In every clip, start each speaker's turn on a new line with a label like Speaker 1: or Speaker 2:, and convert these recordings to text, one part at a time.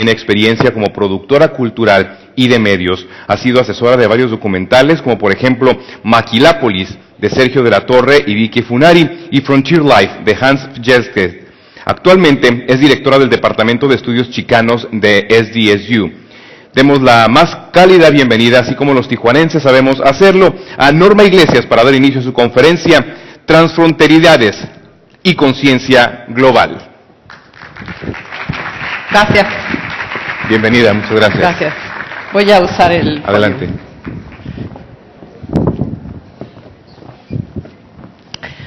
Speaker 1: Tiene experiencia como productora cultural y de medios. Ha sido asesora de varios documentales, como por ejemplo Maquilápolis, de Sergio de la Torre y Vicky Funari, y Frontier Life, de Hans Jeske. Actualmente es directora del Departamento de Estudios Chicanos de SDSU. Demos la más cálida bienvenida, así como los tijuanenses sabemos hacerlo, a Norma Iglesias para dar inicio a su conferencia Transfronteridades y Conciencia Global.
Speaker 2: Gracias.
Speaker 1: Bienvenida, muchas gracias.
Speaker 2: Gracias. Voy a usar el...
Speaker 1: Adelante.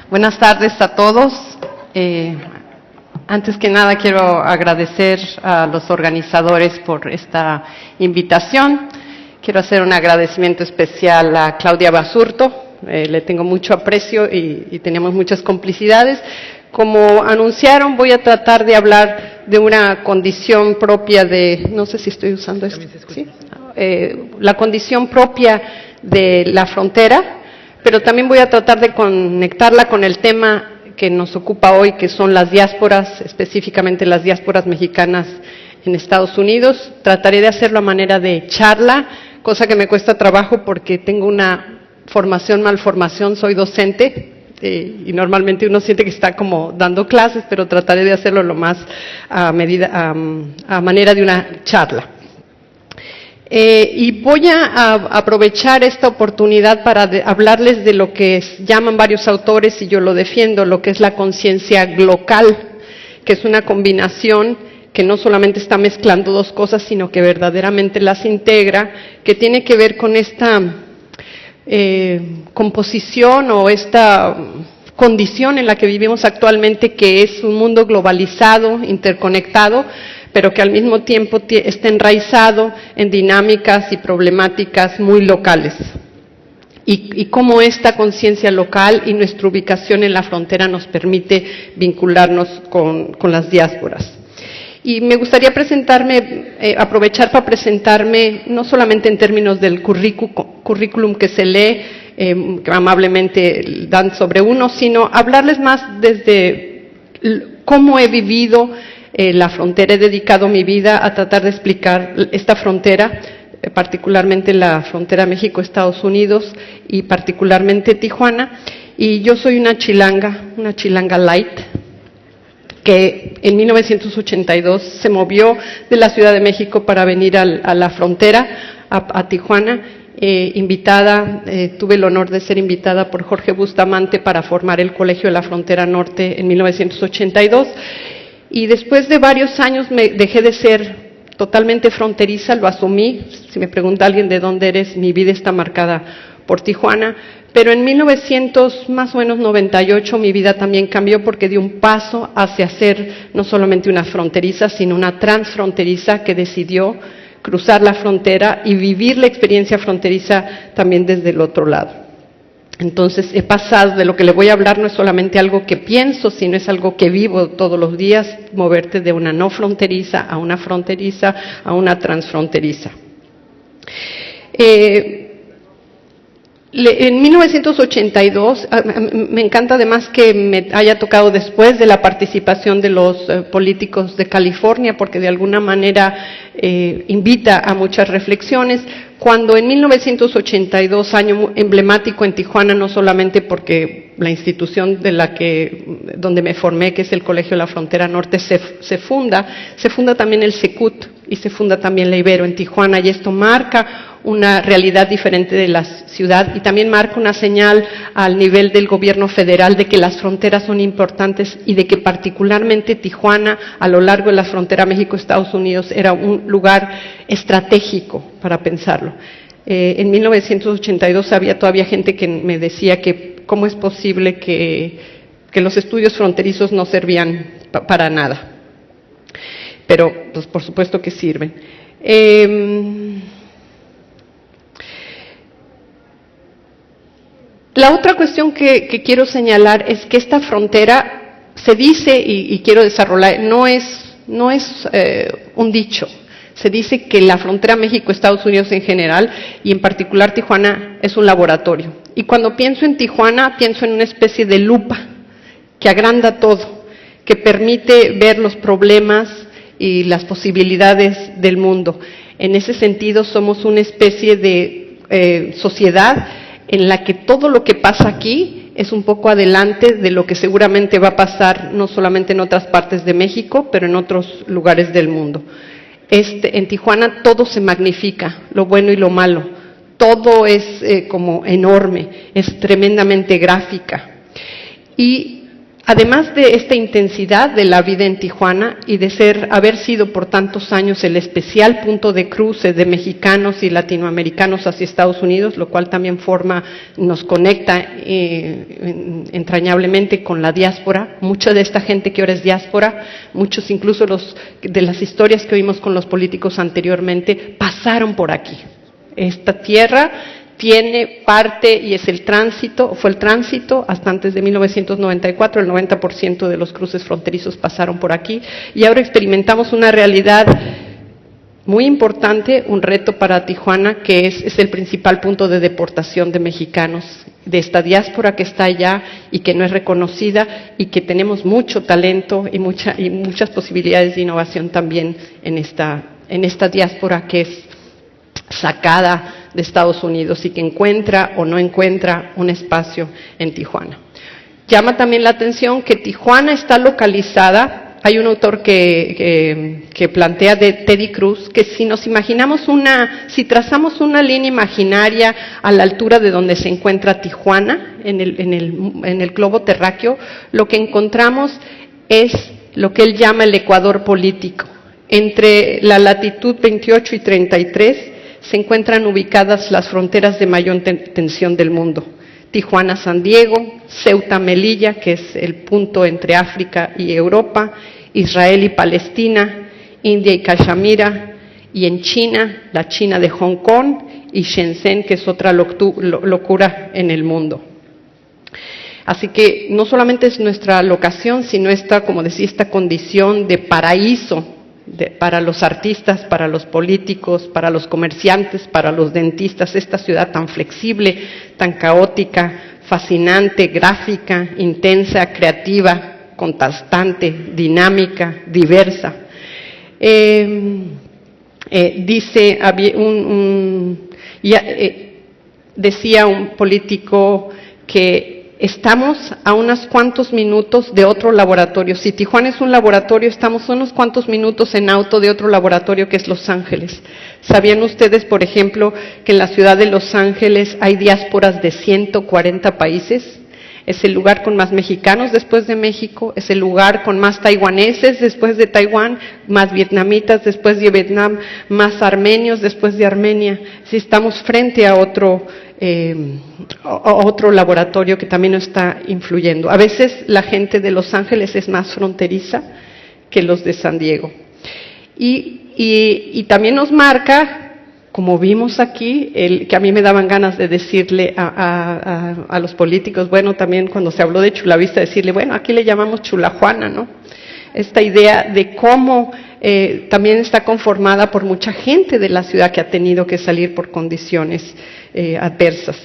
Speaker 2: Buenas tardes a todos. Antes que nada quiero agradecer a los organizadores por esta invitación. Quiero hacer un agradecimiento especial a Claudia Basurto. Le tengo mucho aprecio y tenemos muchas complicidades. Como anunciaron, voy a tratar de hablar de una condición propia de... No sé si estoy usando esto. ¿Sí? La condición propia de la frontera, pero también voy a tratar de conectarla con el tema que nos ocupa hoy, que son las diásporas, específicamente las diásporas mexicanas en Estados Unidos. Trataré de hacerlo a manera de charla, cosa que me cuesta trabajo porque tengo una malformación, soy docente, y normalmente uno siente que está como dando clases, pero trataré de hacerlo lo más a manera de una charla. Y voy a aprovechar esta oportunidad para hablarles de lo que llaman varios autores, y yo lo defiendo, lo que es la conciencia local, que es una combinación que no solamente está mezclando dos cosas, sino que verdaderamente las integra, que tiene que ver con esta composición o esta condición en la que vivimos actualmente, que es un mundo globalizado, interconectado, pero que al mismo tiempo está enraizado en dinámicas y problemáticas muy locales. Y cómo esta conciencia local y nuestra ubicación en la frontera nos permite vincularnos con las diásporas. Y me gustaría aprovechar para presentarme, no solamente en términos del currículum que se lee, que amablemente dan sobre uno, sino hablarles más desde cómo he vivido la frontera. He dedicado mi vida a tratar de explicar esta frontera, particularmente la frontera México-Estados Unidos y particularmente Tijuana. Y yo soy una chilanga light, que en 1982 se movió de la Ciudad de México para venir a la frontera, a Tijuana, tuve el honor de ser invitada por Jorge Bustamante para formar el Colegio de la Frontera Norte en 1982, y después de varios años me dejé de ser totalmente fronteriza, lo asumí. Si me pregunta alguien de dónde eres, mi vida está marcada por Tijuana. Pero en 1998 mi vida también cambió, porque di un paso hacia ser no solamente una fronteriza, sino una transfronteriza que decidió cruzar la frontera y vivir la experiencia fronteriza también desde el otro lado. Entonces he pasado, de lo que le voy a hablar no es solamente algo que pienso, sino es algo que vivo todos los días, moverte de una no fronteriza, a una transfronteriza. En 1982, me encanta además que me haya tocado después de la participación de los políticos de California, porque de alguna manera invita a muchas reflexiones, cuando en 1982, año emblemático en Tijuana, no solamente porque la institución donde me formé, que es el Colegio de la Frontera Norte, se funda también el Secut y se funda también la Ibero en Tijuana, y esto marca una realidad diferente de la ciudad y también marca una señal al nivel del gobierno federal de que las fronteras son importantes y de que particularmente Tijuana, a lo largo de la frontera México-Estados Unidos, era un lugar estratégico para pensarlo. En 1982 había todavía gente que me decía que cómo es posible que los estudios fronterizos no servían para nada. Pero, pues, por supuesto que sirven. La otra cuestión que quiero señalar es que esta frontera se dice, y quiero desarrollar, no es un dicho. Se dice que la frontera México-Estados Unidos en general, y en particular Tijuana, es un laboratorio. Y cuando pienso en Tijuana, pienso en una especie de lupa que agranda todo, que permite ver los problemas y las posibilidades del mundo. En ese sentido, somos una especie de sociedad en la que todo lo que pasa aquí es un poco adelante de lo que seguramente va a pasar no solamente en otras partes de México, pero en otros lugares del mundo. En Tijuana todo se magnifica, lo bueno y lo malo, todo es como enorme, es tremendamente gráfica. Y además de esta intensidad de la vida en Tijuana y de haber sido por tantos años el especial punto de cruce de mexicanos y latinoamericanos hacia Estados Unidos, lo cual también nos conecta entrañablemente con la diáspora. Mucha de esta gente que ahora es diáspora, muchos incluso de las historias que oímos con los políticos anteriormente, pasaron por aquí. Esta tierra tiene parte y fue el tránsito hasta antes de 1994, el 90% de los cruces fronterizos pasaron por aquí y ahora experimentamos una realidad muy importante, un reto para Tijuana, que es el principal punto de deportación de mexicanos, de esta diáspora que está allá y que no es reconocida y que tenemos mucho talento y muchas posibilidades de innovación también en esta diáspora que es sacada de Estados Unidos y que encuentra o no encuentra un espacio en Tijuana. Llama también la atención que Tijuana está localizada, hay un autor que plantea de Teddy Cruz, que si nos imaginamos si trazamos una línea imaginaria a la altura de donde se encuentra Tijuana, en el globo terráqueo, lo que encontramos es lo que él llama el ecuador político. Entre la latitud 28 y 33, se encuentran ubicadas las fronteras de mayor tensión del mundo. Tijuana-San Diego, Ceuta-Melilla, que es el punto entre África y Europa, Israel y Palestina, India y Cachemira, y en China, la China de Hong Kong, y Shenzhen, que es otra locura en el mundo. Así que no solamente es nuestra locación, sino como decía, esta condición de paraíso para los artistas, para los políticos, para los comerciantes, para los dentistas, esta ciudad tan flexible, tan caótica, fascinante, gráfica, intensa, creativa, contrastante, dinámica, diversa. Decía un político que estamos a unos cuantos minutos de otro laboratorio. Si Tijuana es un laboratorio, estamos a unos cuantos minutos en auto de otro laboratorio que es Los Ángeles. ¿Sabían ustedes, por ejemplo, que en la ciudad de Los Ángeles hay diásporas de 140 países? Es el lugar con más mexicanos después de México, es el lugar con más taiwaneses después de Taiwán, más vietnamitas después de Vietnam, más armenios después de Armenia. Si estamos frente a otro laboratorio que también nos está influyendo. A veces la gente de Los Ángeles es más fronteriza que los de San Diego. Y también nos marca, como vimos aquí, que a mí me daban ganas de decirle a los políticos, bueno, también cuando se habló de Chulavista, decirle, bueno, aquí le llamamos Chulajuana, ¿no? Esta idea de cómo también está conformada por mucha gente de la ciudad que ha tenido que salir por condiciones adversas.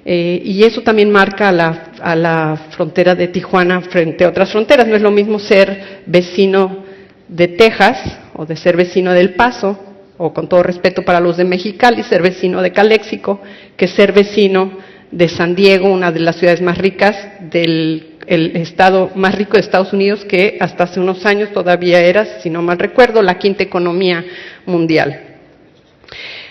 Speaker 2: Y eso también marca a la frontera de Tijuana frente a otras fronteras. No es lo mismo ser vecino de Texas o de ser vecino del Paso, o con todo respeto para los de Mexicali, ser vecino de Caléxico, que ser vecino de San Diego, una de las ciudades más ricas el estado más rico de Estados Unidos, que hasta hace unos años todavía era, si no mal recuerdo, la quinta economía mundial.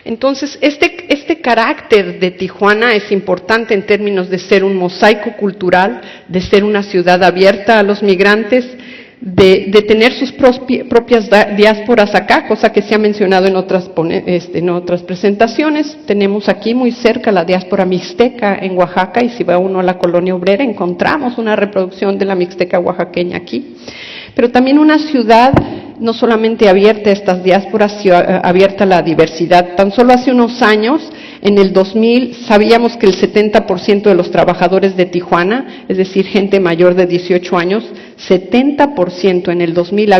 Speaker 2: Entonces, este carácter de Tijuana es importante en términos de ser un mosaico cultural, de ser una ciudad abierta a los migrantes, de tener sus propias diásporas acá, cosa que se ha mencionado en otras presentaciones. Tenemos aquí muy cerca la diáspora mixteca en Oaxaca, y si va uno a la colonia obrera encontramos una reproducción de la mixteca oaxaqueña aquí. Pero también una ciudad no solamente abierta a estas diásporas, sino abierta a la diversidad. Tan solo hace unos años, en el 2000, sabíamos que el 70% de los trabajadores de Tijuana, es decir, gente mayor de 18 años, 70% en el 2000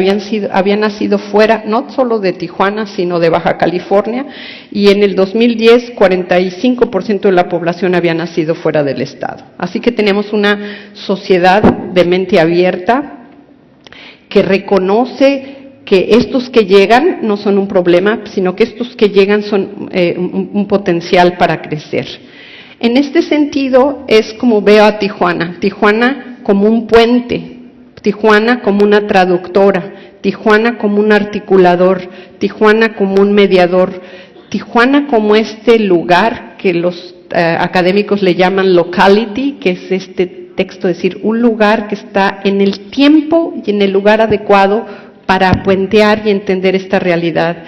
Speaker 2: habían nacido fuera, no solo de Tijuana, sino de Baja California, y en el 2010, 45% de la población había nacido fuera del estado. Así que tenemos una sociedad de mente abierta, que reconoce que estos que llegan no son un problema, sino que estos que llegan son un potencial para crecer. En este sentido es como veo a Tijuana. Tijuana como un puente, Tijuana como una traductora, Tijuana como un articulador, Tijuana como un mediador, Tijuana como este lugar que los académicos le llaman locality, que es este texto, es decir, un lugar que está en el tiempo y en el lugar adecuado para puentear y entender esta realidad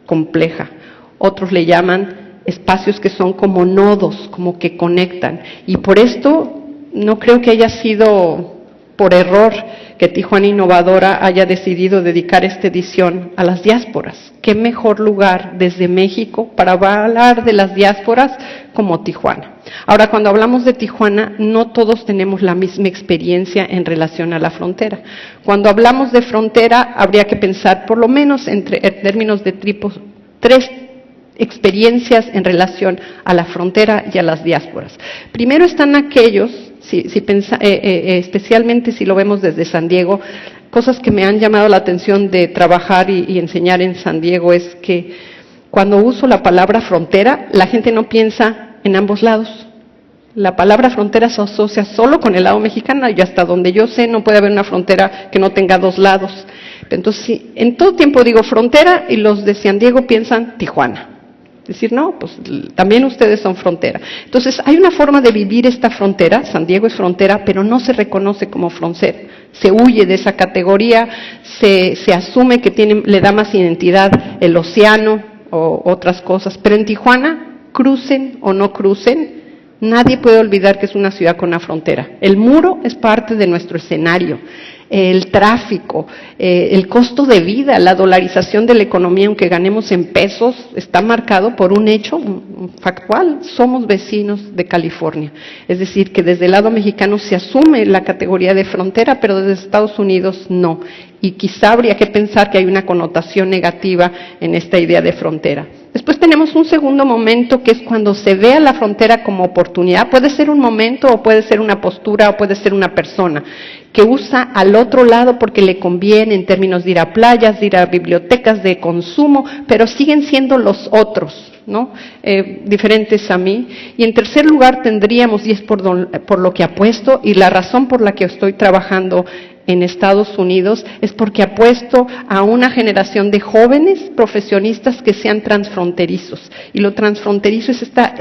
Speaker 2: compleja. Otros le llaman espacios que son como nodos, como que conectan. Y por esto no creo que haya sido por error que Tijuana Innovadora haya decidido dedicar esta edición a las diásporas. ¿Qué mejor lugar desde México para hablar de las diásporas como Tijuana? Ahora, cuando hablamos de Tijuana, no todos tenemos la misma experiencia en relación a la frontera. Cuando hablamos de frontera, habría que pensar por lo menos en términos de tres experiencias en relación a la frontera y a las diásporas. Primero están aquellos, especialmente si lo vemos desde San Diego, cosas que me han llamado la atención de trabajar y enseñar en San Diego es que cuando uso la palabra frontera, la gente no piensa en ambos lados. La palabra frontera se asocia solo con el lado mexicano y hasta donde yo sé no puede haber una frontera que no tenga dos lados. Entonces, en todo tiempo digo frontera y los de San Diego piensan Tijuana. Es decir, no, pues también ustedes son frontera. Entonces, hay una forma de vivir esta frontera, San Diego es frontera, pero no se reconoce como frontera. Se huye de esa categoría, se asume que le da más identidad el océano o otras cosas. Pero en Tijuana, crucen o no crucen, nadie puede olvidar que es una ciudad con una frontera. El muro es parte de nuestro escenario. El tráfico, el costo de vida, la dolarización de la economía, aunque ganemos en pesos, está marcado por un hecho factual. Somos vecinos de California. Es decir, que desde el lado mexicano se asume la categoría de frontera, pero desde Estados Unidos no. Y quizá habría que pensar que hay una connotación negativa en esta idea de frontera. Después tenemos un segundo momento que es cuando se ve a la frontera como oportunidad. Puede ser un momento o puede ser una postura o puede ser una persona que usa al otro lado porque le conviene en términos de ir a playas, de ir a bibliotecas, de consumo, pero siguen siendo los otros, ¿no? Diferentes a mí. Y en tercer lugar tendríamos, y es por lo que apuesto, y la razón por la que estoy trabajando en Estados Unidos es porque apuesto a una generación de jóvenes profesionistas que sean transfronterizos. Y lo transfronterizo es esta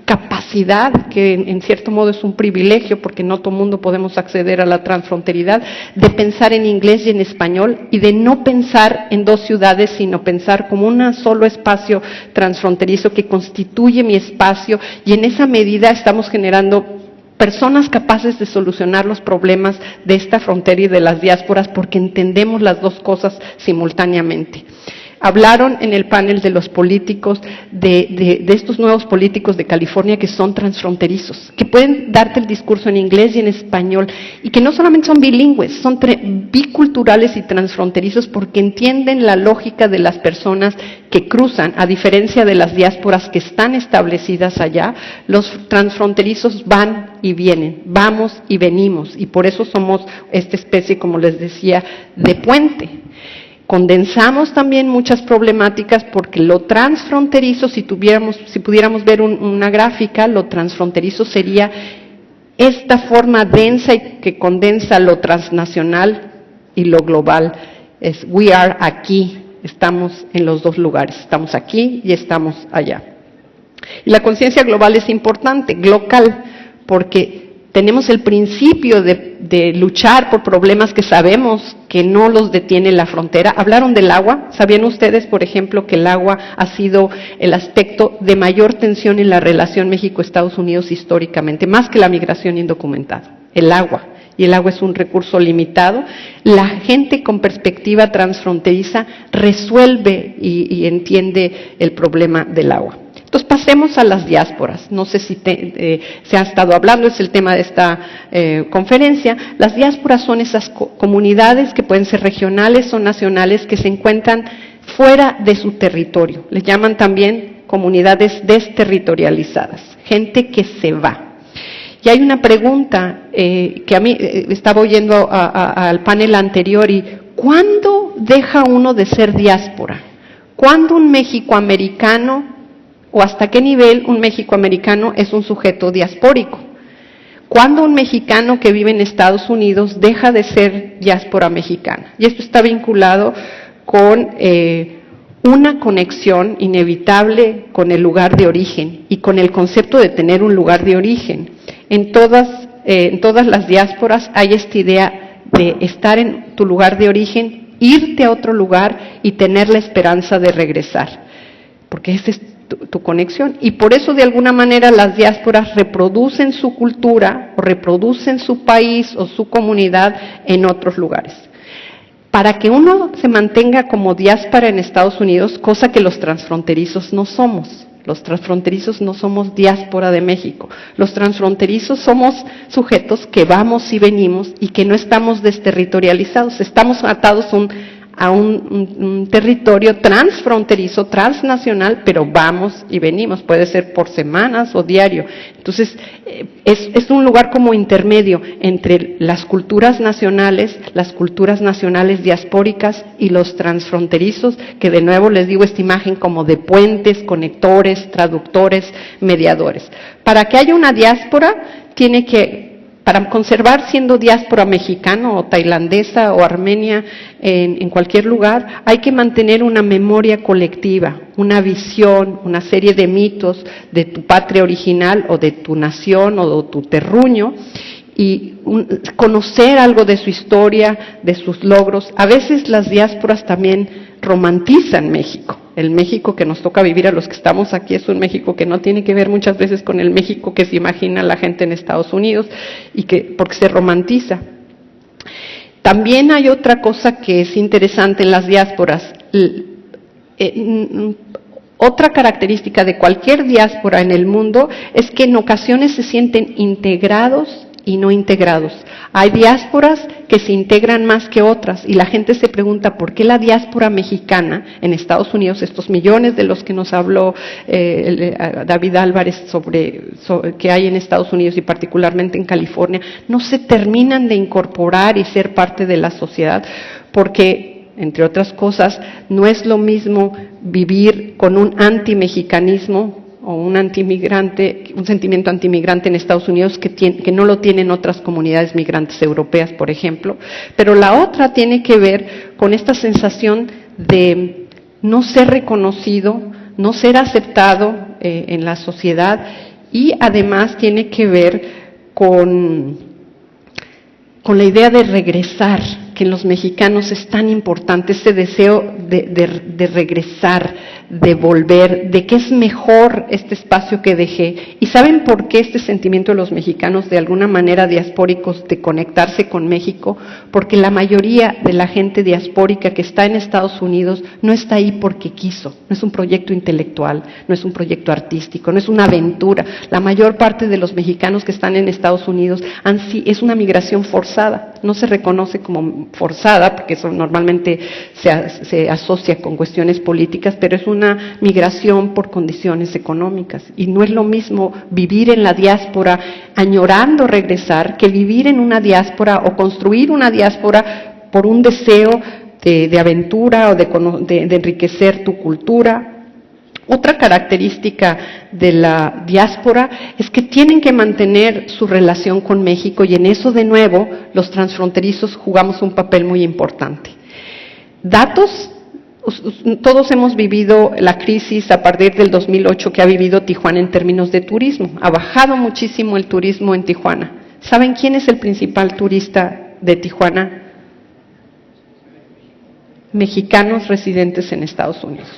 Speaker 2: capacidad, que en cierto modo es un privilegio, porque no todo el mundo podemos acceder a la transfronteridad, de pensar en inglés y en español, y de no pensar en dos ciudades, sino pensar como un solo espacio transfronterizo que constituye mi espacio, y en esa medida estamos generando personas capaces de solucionar los problemas de esta frontera y de las diásporas porque entendemos las dos cosas simultáneamente. Hablaron en el panel de los políticos, de estos nuevos políticos de California que son transfronterizos, que pueden darte el discurso en inglés y en español, y que no solamente son bilingües, son biculturales y transfronterizos porque entienden la lógica de las personas que cruzan, a diferencia de las diásporas que están establecidas allá. Los transfronterizos van y vienen, vamos y venimos, y por eso somos esta especie, como les decía, de puente. Condensamos también muchas problemáticas porque lo transfronterizo, si pudiéramos ver una gráfica, lo transfronterizo sería esta forma densa y que condensa lo transnacional y lo global. Es we are aquí, estamos en los dos lugares, estamos aquí y estamos allá. Y la conciencia global es importante, local, porque tenemos el principio de luchar por problemas que sabemos que no los detiene la frontera. Hablaron del agua. ¿Sabían ustedes, por ejemplo, que el agua ha sido el aspecto de mayor tensión en la relación México-Estados Unidos históricamente, más que la migración indocumentada? El agua. Y el agua es un recurso limitado. La gente con perspectiva transfronteriza resuelve y entiende el problema del agua. Entonces pasemos a las diásporas. No sé si se ha estado hablando, es el tema de esta conferencia. Las diásporas son esas comunidades que pueden ser regionales o nacionales que se encuentran fuera de su territorio. Les llaman también comunidades desterritorializadas, gente que se va. Y hay una pregunta que a mí estaba oyendo al panel anterior, y ¿cuándo deja uno de ser diáspora? ¿Cuándo un mexicoamericano, o hasta qué nivel un mexicoamericano es un sujeto diaspórico? ¿Cuándo un mexicano que vive en Estados Unidos deja de ser diáspora mexicana? Y esto está vinculado con una conexión inevitable con el lugar de origen y con el concepto de tener un lugar de origen. En todas las diásporas hay esta idea de estar en tu lugar de origen, irte a otro lugar y tener la esperanza de regresar, porque esa es tu conexión. Y por eso, de alguna manera, las diásporas reproducen su cultura o reproducen su país o su comunidad en otros lugares. Para que uno se mantenga como diáspora en Estados Unidos, cosa que los transfronterizos no somos. Los transfronterizos no somos diáspora de México. Los transfronterizos somos sujetos que vamos y venimos y que no estamos desterritorializados. Estamos atados a un territorio transfronterizo, transnacional, pero vamos y venimos, puede ser por semanas o diario. Entonces, es un lugar como intermedio entre las culturas nacionales diaspóricas y los transfronterizos, que de nuevo les digo esta imagen como de puentes, conectores, traductores, mediadores. Para que haya una diáspora, para conservar siendo diáspora mexicana o tailandesa o armenia en cualquier lugar, hay que mantener una memoria colectiva, una visión, una serie de mitos de tu patria original o de tu nación o de tu terruño, y conocer algo de su historia, de sus logros. A veces las diásporas también romantizan México. El México que nos toca vivir a los que estamos aquí es un México que no tiene que ver muchas veces con el México que se imagina la gente en Estados Unidos, porque se romantiza. También hay otra cosa que es interesante en las diásporas. Otra característica de cualquier diáspora en el mundo es que en ocasiones se sienten integrados y no integrados. Hay diásporas que se integran más que otras y la gente se pregunta por qué la diáspora mexicana en Estados Unidos, estos millones de los que nos habló David Álvarez sobre que hay en Estados Unidos y particularmente en California, no se terminan de incorporar y ser parte de la sociedad, porque, entre otras cosas, no es lo mismo vivir con un antimexicanismo o un sentimiento antimigrante en Estados Unidos que no lo tienen otras comunidades migrantes europeas, por ejemplo. Pero la otra tiene que ver con esta sensación de no ser reconocido, no ser aceptado en la sociedad, y además tiene que ver con la idea de regresar, que en los mexicanos es tan importante, ese deseo de regresar, de volver, de que es mejor este espacio que dejé. ¿Y saben por qué este sentimiento de los mexicanos, de alguna manera diaspóricos, de conectarse con México? Porque la mayoría de la gente diaspórica que está en Estados Unidos no está ahí porque quiso, no es un proyecto intelectual, no es un proyecto artístico, no es una aventura. La mayor parte de los mexicanos que están en Estados Unidos es una migración forzada, no se reconoce como forzada, porque eso normalmente se asocia con cuestiones políticas, pero es una migración por condiciones económicas. Y no es lo mismo vivir en la diáspora añorando regresar que vivir en una diáspora o construir una diáspora por un deseo de aventura o de enriquecer tu cultura. Otra característica de la diáspora es que tienen que mantener su relación con México, y en eso, de nuevo, los transfronterizos jugamos un papel muy importante. Datos: todos hemos vivido la crisis a partir del 2008 que ha vivido Tijuana en términos de turismo. Ha bajado muchísimo el turismo en Tijuana. ¿Saben quién es el principal turista de Tijuana? Mexicanos residentes en Estados Unidos.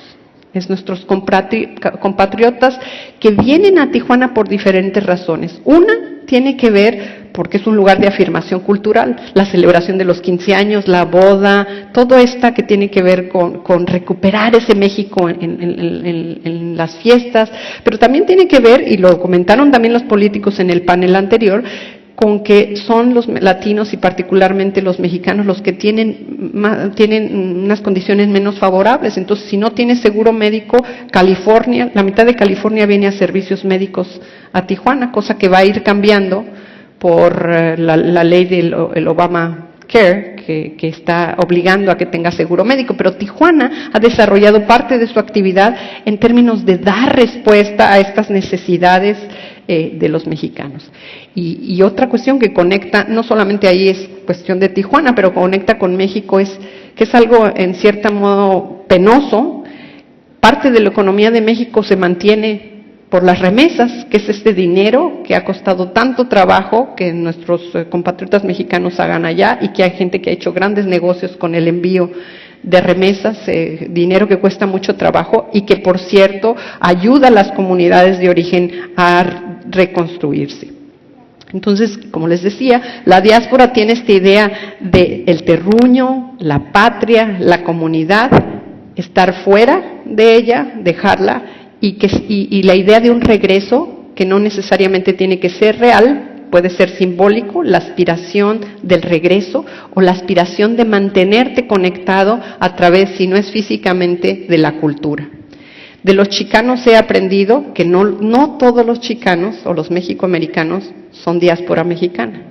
Speaker 2: Es nuestros compatriotas que vienen a Tijuana por diferentes razones. Una tiene que ver porque es un lugar de afirmación cultural, la celebración de los 15 años, la boda, todo esto que tiene que ver con recuperar ese México en las fiestas, pero también tiene que ver, y lo comentaron también los políticos en el panel anterior, con que son los latinos y particularmente los mexicanos los que tienen unas condiciones menos favorables. Entonces, si no tienes seguro médico, California, la mitad de California viene a servicios médicos a Tijuana, cosa que va a ir cambiando por la ley del Obamacare, que está obligando a que tenga seguro médico, pero Tijuana ha desarrollado parte de su actividad en términos de dar respuesta a estas necesidades de los mexicanos. Y otra cuestión que conecta, no solamente ahí es cuestión de Tijuana, pero conecta con México, es que es algo en cierto modo penoso. Parte de la economía de México se mantiene por las remesas, que es este dinero que ha costado tanto trabajo que nuestros compatriotas mexicanos hagan allá, y que hay gente que ha hecho grandes negocios con el envío de remesas, dinero que cuesta mucho trabajo y que, por cierto, ayuda a las comunidades de origen a reconstruirse. Entonces, como les decía, la diáspora tiene esta idea de el terruño, la patria, la comunidad, estar fuera de ella, dejarla, y la idea de un regreso que no necesariamente tiene que ser real, puede ser simbólico, la aspiración del regreso o la aspiración de mantenerte conectado a través, si no es físicamente, de la cultura. De los chicanos he aprendido que no todos los chicanos o los mexicoamericanos son diáspora mexicana.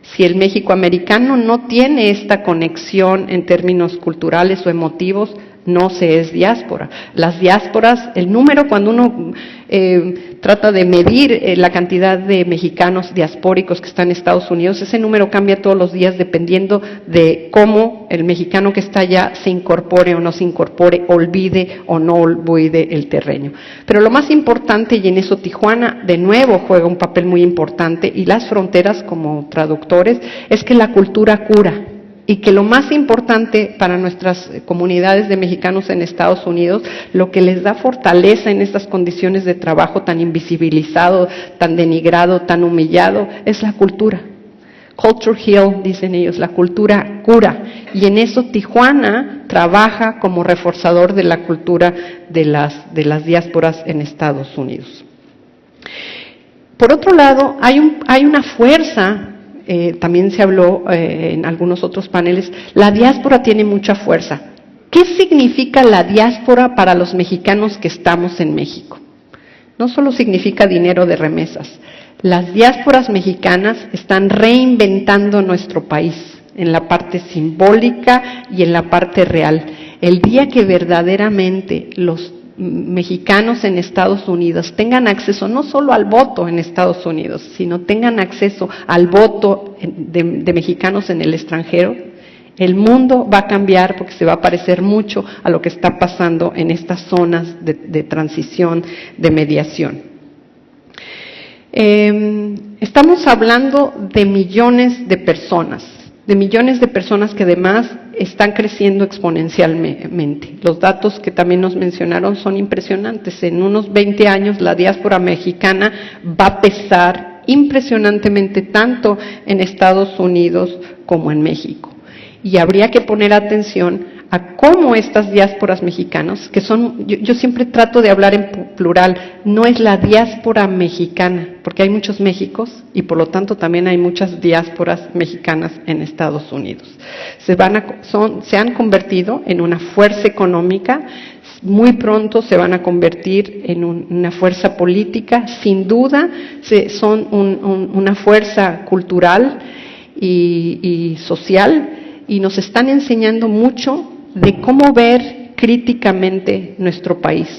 Speaker 2: Si el mexicoamericano no tiene esta conexión en términos culturales o emotivos, no se es diáspora. Las diásporas, el número, cuando uno trata de medir la cantidad de mexicanos diaspóricos que están en Estados Unidos, ese número cambia todos los días dependiendo de cómo el mexicano que está allá se incorpore o no se incorpore, olvide o no olvide el terreno. Pero lo más importante, y en eso Tijuana de nuevo juega un papel muy importante, y las fronteras como traductores, es que la cultura cura. Y que lo más importante para nuestras comunidades de mexicanos en Estados Unidos, lo que les da fortaleza en estas condiciones de trabajo tan invisibilizado, tan denigrado, tan humillado, es la cultura. Culture heal, dicen ellos, la cultura cura. Y en eso Tijuana trabaja como reforzador de la cultura de las diásporas en Estados Unidos. Por otro lado, hay una fuerza. También se habló en algunos otros paneles, la diáspora tiene mucha fuerza. ¿Qué significa la diáspora para los mexicanos que estamos en México? No solo significa dinero de remesas. Las diásporas mexicanas están reinventando nuestro país en la parte simbólica y en la parte real. El día que verdaderamente los mexicanos en Estados Unidos tengan acceso no solo al voto en Estados Unidos, sino tengan acceso al voto de mexicanos en el extranjero, el mundo va a cambiar porque se va a parecer mucho a lo que está pasando en estas zonas de transición, de mediación. Estamos hablando de millones de personas que además están creciendo exponencialmente. Los datos que también nos mencionaron son impresionantes. En unos 20 años la diáspora mexicana va a pesar impresionantemente tanto en Estados Unidos como en México. Y habría que poner atención a cómo estas diásporas mexicanas, que son, yo siempre trato de hablar en plural, no es la diáspora mexicana, porque hay muchos Méxicos y por lo tanto también hay muchas diásporas mexicanas en Estados Unidos. Se han convertido en una fuerza económica, muy pronto se van a convertir en una fuerza política, sin duda son una fuerza cultural y social, y nos están enseñando mucho de cómo ver críticamente nuestro país.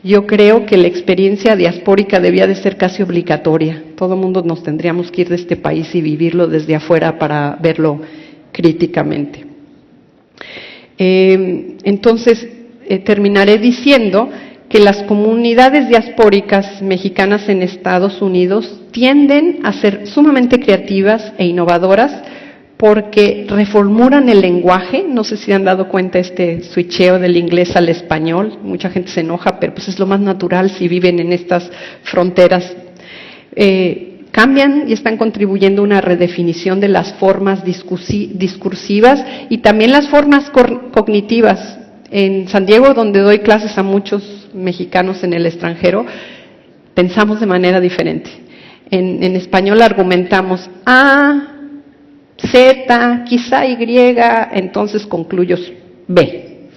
Speaker 2: Yo creo que la experiencia diaspórica debía de ser casi obligatoria. Todo el mundo nos tendríamos que ir de este país y vivirlo desde afuera para verlo críticamente. Entonces, terminaré diciendo que las comunidades diaspóricas mexicanas en Estados Unidos tienden a ser sumamente creativas e innovadoras, porque reformulan el lenguaje. No sé si han dado cuenta este switcheo del inglés al español. Mucha gente se enoja, pero pues es lo más natural si viven en estas fronteras. Cambian y están contribuyendo a una redefinición de las formas discursivas y también las formas cognitivas. En San Diego, donde doy clases a muchos mexicanos en el extranjero, pensamos de manera diferente. En español argumentamos Z, quizá Y, entonces concluyo B.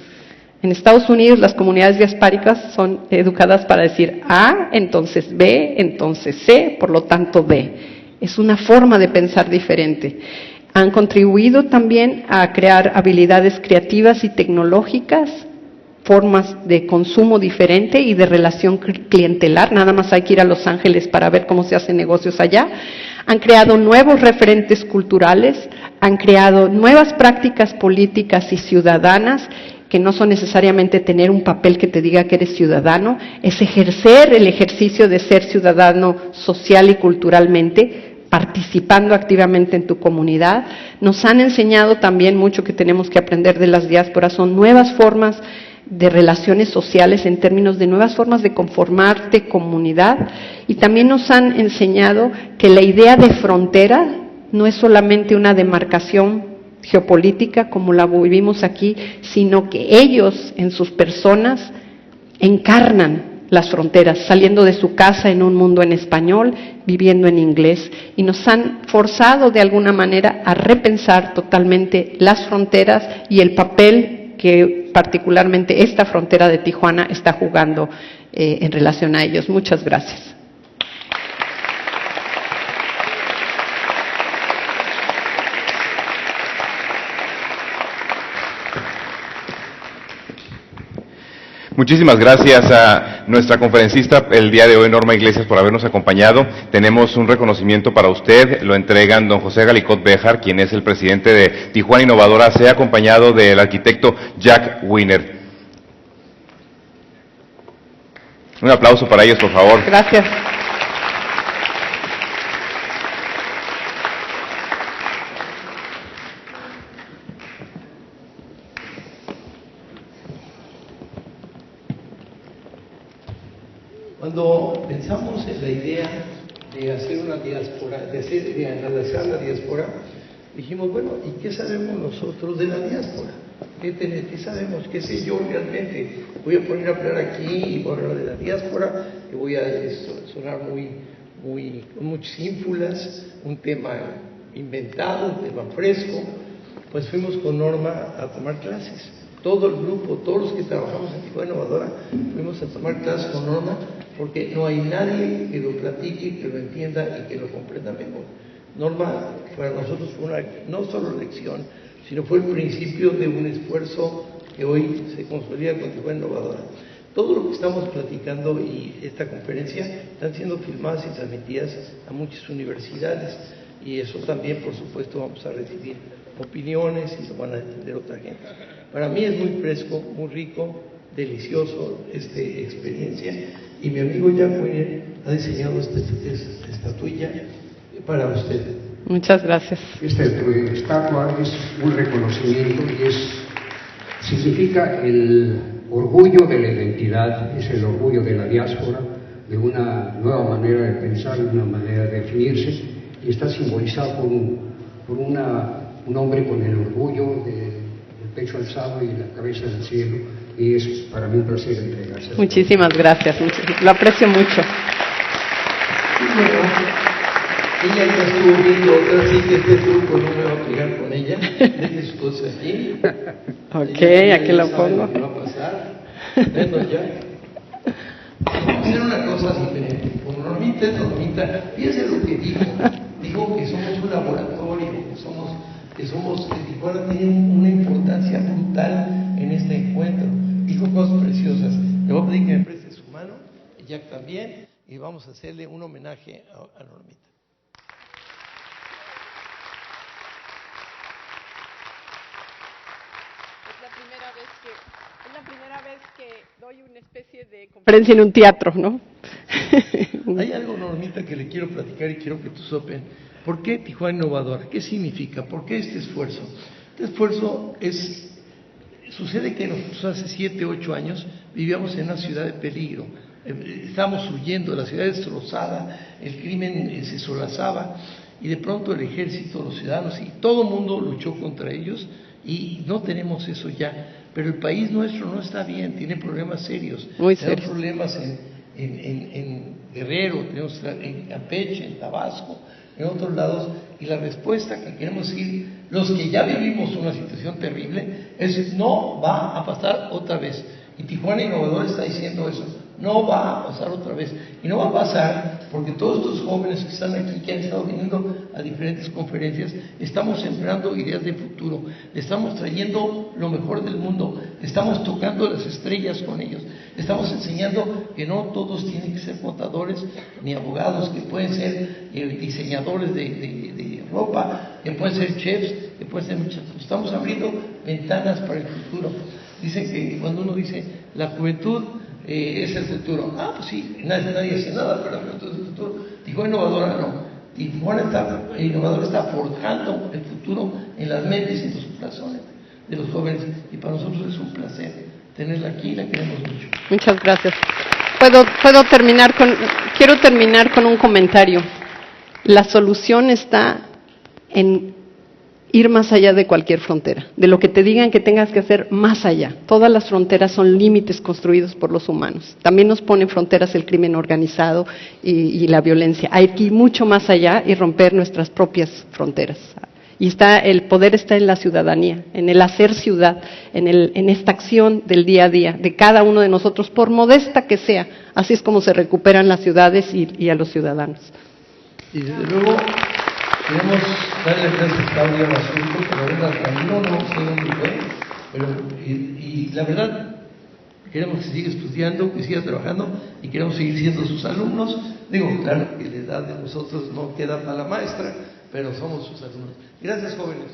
Speaker 2: En Estados Unidos las comunidades diaspóricas son educadas para decir A, entonces B, entonces C, por lo tanto D. Es una forma de pensar diferente. Han contribuido también a crear habilidades creativas y tecnológicas, formas de consumo diferente y de relación clientelar. Nada más hay que ir a Los Ángeles para ver cómo se hacen negocios allá. Han creado nuevos referentes culturales, han creado nuevas prácticas políticas y ciudadanas, que no son necesariamente tener un papel que te diga que eres ciudadano, es ejercer el ejercicio de ser ciudadano social y culturalmente, participando activamente en tu comunidad. Nos han enseñado también mucho que tenemos que aprender de las diásporas, son nuevas formas de relaciones sociales en términos de nuevas formas de conformarte comunidad, y también nos han enseñado que la idea de frontera no es solamente una demarcación geopolítica como la vivimos aquí, sino que ellos en sus personas encarnan las fronteras, saliendo de su casa en un mundo en español, viviendo en inglés, y nos han forzado de alguna manera a repensar totalmente las fronteras y el papel que particularmente esta frontera de Tijuana está jugando en relación a ellos. Muchas gracias.
Speaker 1: Muchísimas gracias a nuestra conferencista el día de hoy, Norma Iglesias, por habernos acompañado. Tenemos un reconocimiento para usted, lo entregan don José Galicot Béjar, quien es el presidente de Tijuana Innovadora, se ha acompañado del arquitecto Jack Wiener. Un aplauso para ellos, por favor.
Speaker 2: Gracias.
Speaker 3: Cuando pensamos en la idea de hacer una diáspora, de analizar la diáspora, dijimos, bueno, ¿y qué sabemos nosotros de la diáspora? ¿Qué sabemos? ¿Qué sé yo realmente? Voy a poner a hablar aquí y voy a hablar de la diáspora, y voy a sonar con muchas ínfulas, un tema inventado, un tema fresco. Pues fuimos con Norma a tomar clases. Todo el grupo, todos los que trabajamos en Tijuana Innovadora, fuimos a tomar clases con Norma, porque no hay nadie que lo platique, que lo entienda y que lo comprenda mejor. Norma para nosotros fue no solo lección, sino fue el principio de un esfuerzo que hoy se consolida con Tijuana Innovadora. Todo lo que estamos platicando y esta conferencia están siendo filmadas y transmitidas a muchas universidades, y eso también, por supuesto, vamos a recibir opiniones y lo van a entender otra gente. Para mí es muy fresco, muy rico, delicioso esta experiencia, y mi amigo Jack Wiener ha diseñado esta estatuilla para usted.
Speaker 2: Muchas gracias.
Speaker 4: Esta estatua es un reconocimiento y significa el orgullo de la identidad, es el orgullo de la diáspora, de una nueva manera de pensar, de una manera de definirse, y está simbolizado por un hombre con el orgullo del pecho alzado y la cabeza al cielo, y es para mí un placer entregarse.
Speaker 2: Muchísimas gracias, lo aprecio mucho.
Speaker 3: Y bueno, ella ya estuvo viendo otra, así que este truco no me va a pegar con ella. Deje sus cosas aquí.
Speaker 2: Ok, aquí lo pongo.
Speaker 3: ¿Qué va a pasar? Bueno, ya. Vamos a hacer una cosa diferente. Con Normita es Normita. Fíjense lo que dijo. Dijo que somos un laboratorio, que Tijuana tiene una importancia brutal en este encuentro. Dijo cosas preciosas. Le voy a pedir que me preste su mano, y Jack también, y vamos a hacerle un homenaje a Normita.
Speaker 2: Es la primera vez que doy una especie de conferencia en un teatro, ¿no?
Speaker 3: Hay algo, Normita, que le quiero platicar y quiero que tú sepas. ¿Por qué Tijuana Innovadora? ¿Qué significa? ¿Por qué este esfuerzo? Este esfuerzo sucede que nosotros hace 7, 8 años vivíamos en una ciudad de peligro. Estábamos huyendo, la ciudad destrozada, el crimen se solazaba, y de pronto el ejército, los ciudadanos y todo el mundo luchó contra ellos, y no tenemos eso ya. Pero el país nuestro no está bien, tiene problemas serios.
Speaker 2: Muy
Speaker 3: tenemos
Speaker 2: serios.
Speaker 3: problemas en Guerrero, tenemos en Campeche, en Tabasco, en otros lados, y la respuesta que queremos decir, los que ya vivimos una situación terrible, es no va a pasar otra vez. Y Tijuana Innovadora está diciendo eso. No va a pasar otra vez. Y no va a pasar porque todos estos jóvenes que están aquí, que han estado viniendo a diferentes conferencias, estamos sembrando ideas de futuro. Estamos trayendo lo mejor del mundo. Estamos tocando las estrellas con ellos. Estamos enseñando que no todos tienen que ser contadores ni abogados, que pueden ser diseñadores de ropa, que pueden ser chefs, que pueden ser muchas cosas. Estamos abriendo ventanas para el futuro. Dicen que cuando uno dice la juventud es el futuro. Ah, pues sí, nadie hace nada, pero la juventud es el futuro. Tijuana Innovadora no. Tijuana Innovadora está forjando el futuro en las mentes y en los corazones de los jóvenes. Y para nosotros es un placer tenerla aquí y la queremos mucho.
Speaker 2: Muchas gracias. Quiero terminar con un comentario. La solución está en ir más allá de cualquier frontera, de lo que te digan que tengas que hacer más allá. Todas las fronteras son límites construidos por los humanos. También nos ponen fronteras el crimen organizado y la violencia. Hay que ir mucho más allá y romper nuestras propias fronteras. Y el poder está en la ciudadanía, en el hacer ciudad, en esta acción del día a día, de cada uno de nosotros, por modesta que sea. Así es como se recuperan las ciudades y a los ciudadanos.
Speaker 3: Y desde luego queremos darle gracias a Claudia al asunto, pero venga al camino, no sé dónde fue, pero y la verdad queremos que siga estudiando, que siga trabajando y queremos seguir siendo sus alumnos. Digo, claro que la edad de nosotros no queda para la maestra, pero somos sus alumnos. Gracias, jóvenes.